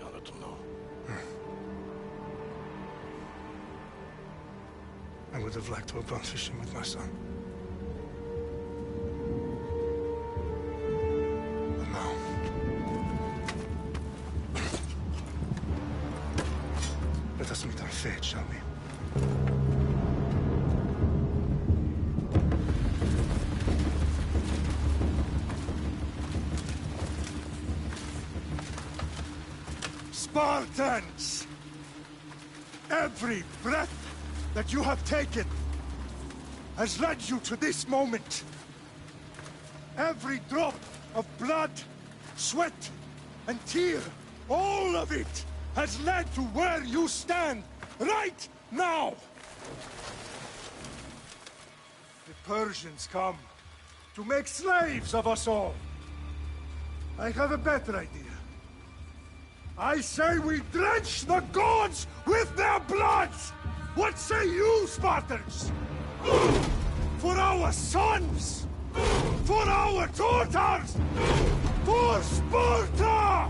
honor to know. I would have liked to have gone fishing with my son. But now... Let us meet our fate, shall we? Spartans! Every breath that you have taken has led you to this moment. Every drop of blood, sweat, and tear, all of it has led to where you stand right now. The Persians come to make slaves of us all. I have a better idea. I say we drench the gods with their blood! What say you, Spartans? For our sons! For our daughters! For Sparta!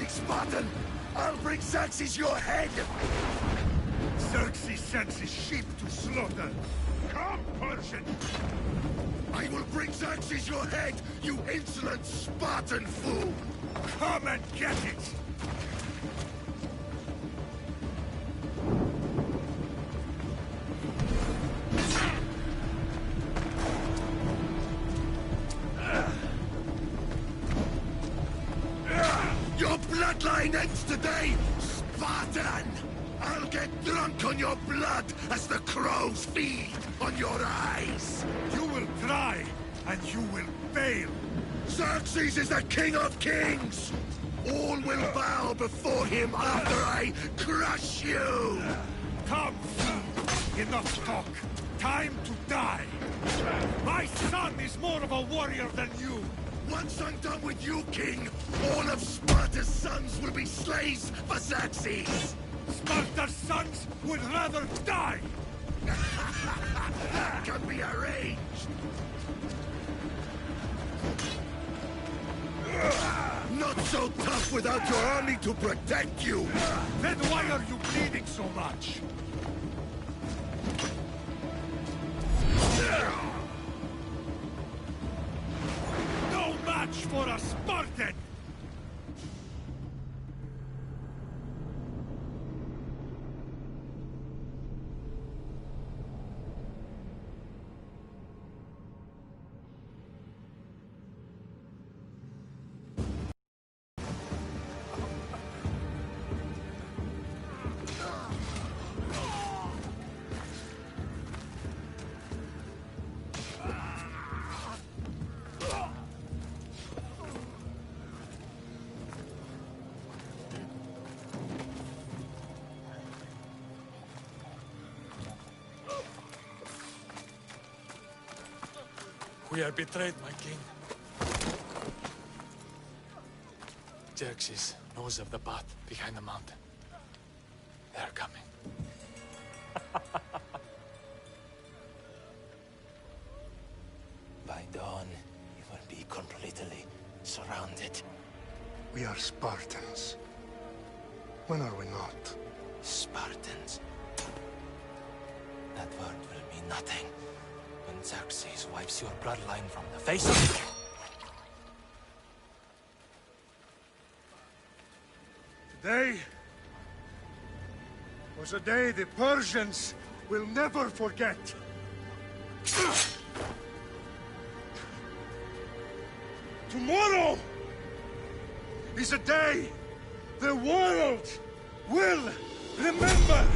Spartan! I'll bring Xerxes your head! Xerxes sends his sheep to slaughter. Come, Persian! I will bring Xerxes your head, you insolent Spartan fool! Come and get it! Your bloodline ends today, Spartan! I'll get drunk on your blood as the crows feed on your eyes! You will try, and you will fail! Xerxes is the king of kings! All will bow before him after I crush you! Come, enough talk! Time to die! My son is more of a warrior than you! Once I'm done with you, king, all of Sparta's sons will be slaves for Xerxes! Sparta's sons would rather die! That can be arranged! Not so tough without your army to protect you! Then why are you bleeding so much? No match for a Spartan! We are betrayed, my king. Xerxes knows of the path behind the mountain. They are coming. By dawn, you will be completely surrounded. We are Spartans. When are we not? Spartans. That word will mean nothing when Xerxes wipes your bloodline from the face of the... Today was a day the Persians will never forget. Tomorrow is a day the world will remember.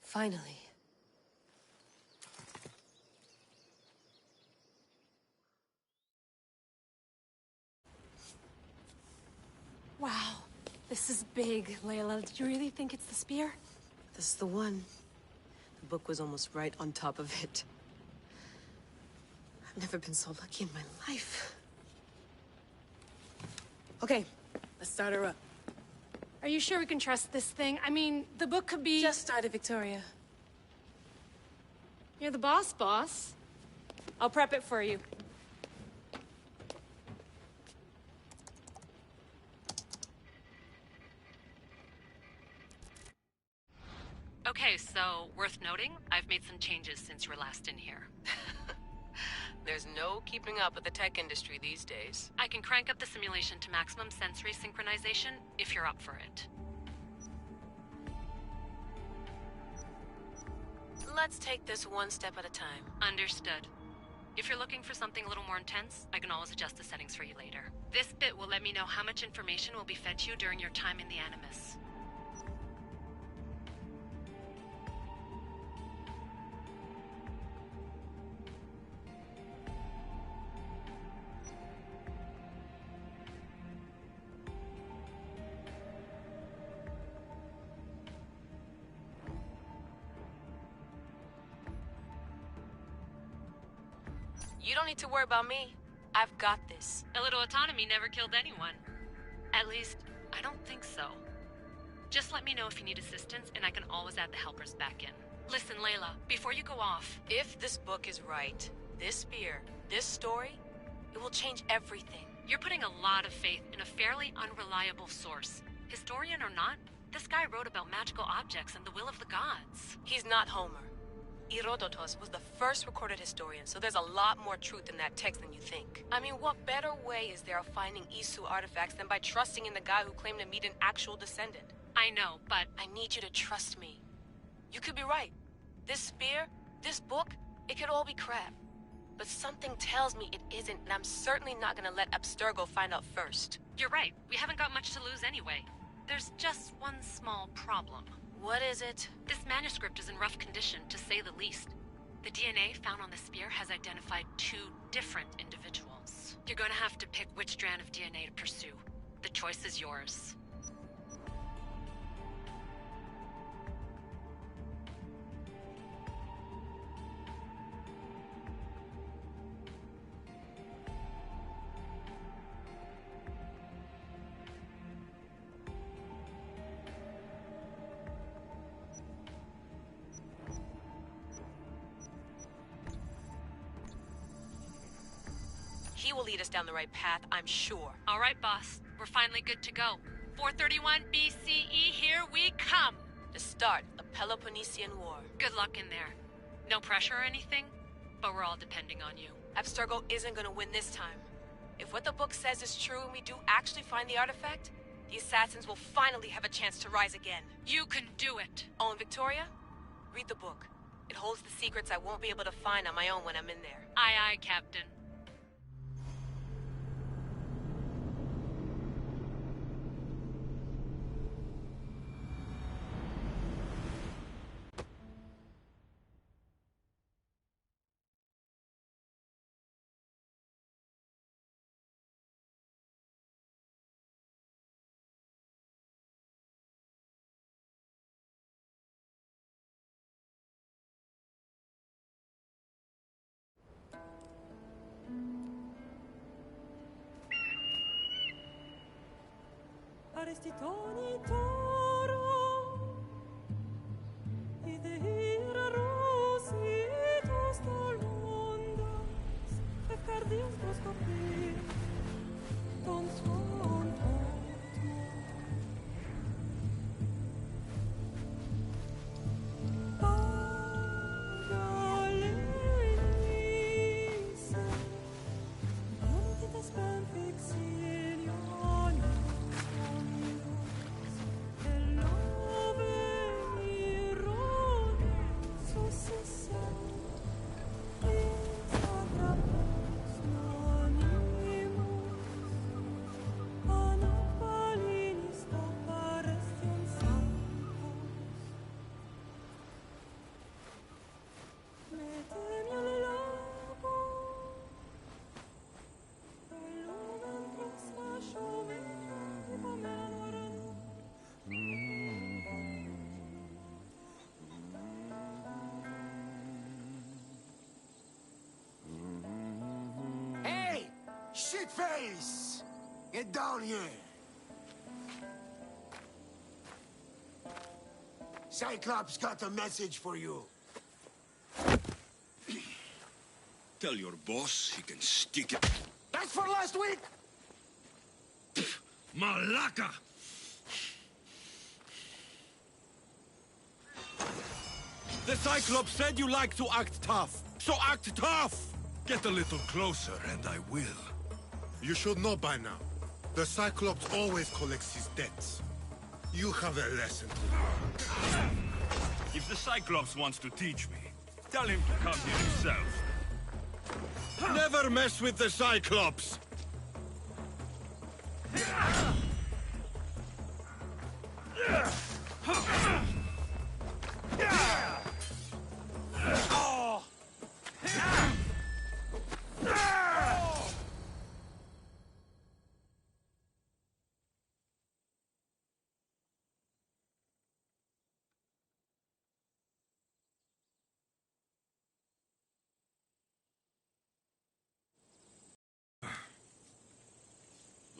Finally. Wow, this is big, Layla. Did you really think it's the spear? This is the one. The book was almost right on top of it. I've never been so lucky in my life. Okay, let's start her up. Are you sure we can trust this thing? I mean, the book could be... Just started, Victoria. You're the boss. I'll prep it for you. Okay, so worth noting, I've made some changes since you were last in here. There's no keeping up with the tech industry these days. I can crank up the simulation to maximum sensory synchronization if you're up for it. Let's take this one step at a time. Understood. If you're looking for something a little more intense, I can always adjust the settings for you later. This bit will let me know how much information will be fed to you during your time in the Animus. You don't need to worry about me. I've got this. A little autonomy never killed anyone. At least, I don't think so. Just let me know if you need assistance, and I can always add the helpers back in. Listen, Layla, before you go off... If this book is right, this spear, this story, it will change everything. You're putting a lot of faith in a fairly unreliable source. Historian or not, this guy wrote about magical objects and the will of the gods. He's not Homer. Herodotus was the first recorded historian, so there's a lot more truth in that text than you think. I mean, what better way is there of finding Isu artifacts than by trusting in the guy who claimed to meet an actual descendant? I know, but... I need you to trust me. You could be right. This spear, this book, it could all be crap. But something tells me it isn't, and I'm certainly not gonna let Abstergo find out first. You're right. We haven't got much to lose anyway. There's just one small problem. What is it? This manuscript is in rough condition, to say the least. The DNA found on the spear has identified 2 different individuals. You're gonna have to pick which strand of DNA to pursue. The choice is yours. He will lead us down the right path, I'm sure. All right, boss. We're finally good to go. 431 BCE, here we come! The start of Peloponnesian War. Good luck in there. No pressure or anything, but we're all depending on you. Abstergo isn't gonna win this time. If what the book says is true and we do actually find the artifact, the assassins will finally have a chance to rise again. You can do it! Oh, and Victoria? Read the book. It holds the secrets I won't be able to find on my own when I'm in there. Aye, aye, Captain. Arestitoni toro, idehira rositos tolondas, fefcardius proscopir, ton son Pagalenise, non spem fixilion. Shitface! Get down here! Cyclops got a message for you. Tell your boss he can stick it. That's for last week! Malaka! The Cyclops said you like to act tough, so act tough! Get a little closer and I will. You should know by now. The Cyclops always collects his debts. You have a lesson to learn. If the Cyclops wants to teach me, tell him to come here himself. Never mess with the Cyclops!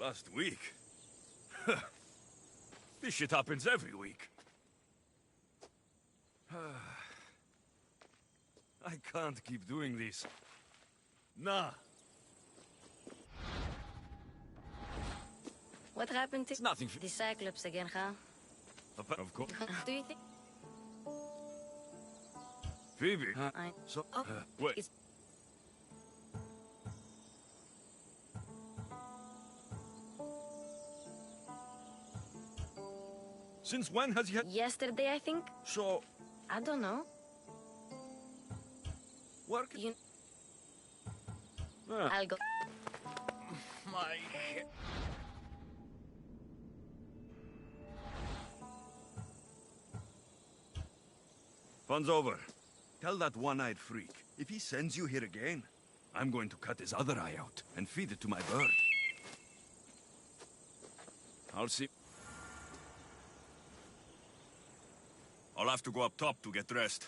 Last week? This shit happens every week. I can't keep doing this. Nah. What happened to It's nothing. the Cyclops again, huh? Of course. Do you think? Phoebe. I... So, Oh, wait. it's... Since when has he had... Yesterday, I think? So... I don't know. Work? You... I'll go. My head. Fun's over. Tell that one-eyed freak, if he sends you here again, I'm going to cut his other eye out and feed it to my bird. I'll see. I'll have to go up top to get dressed.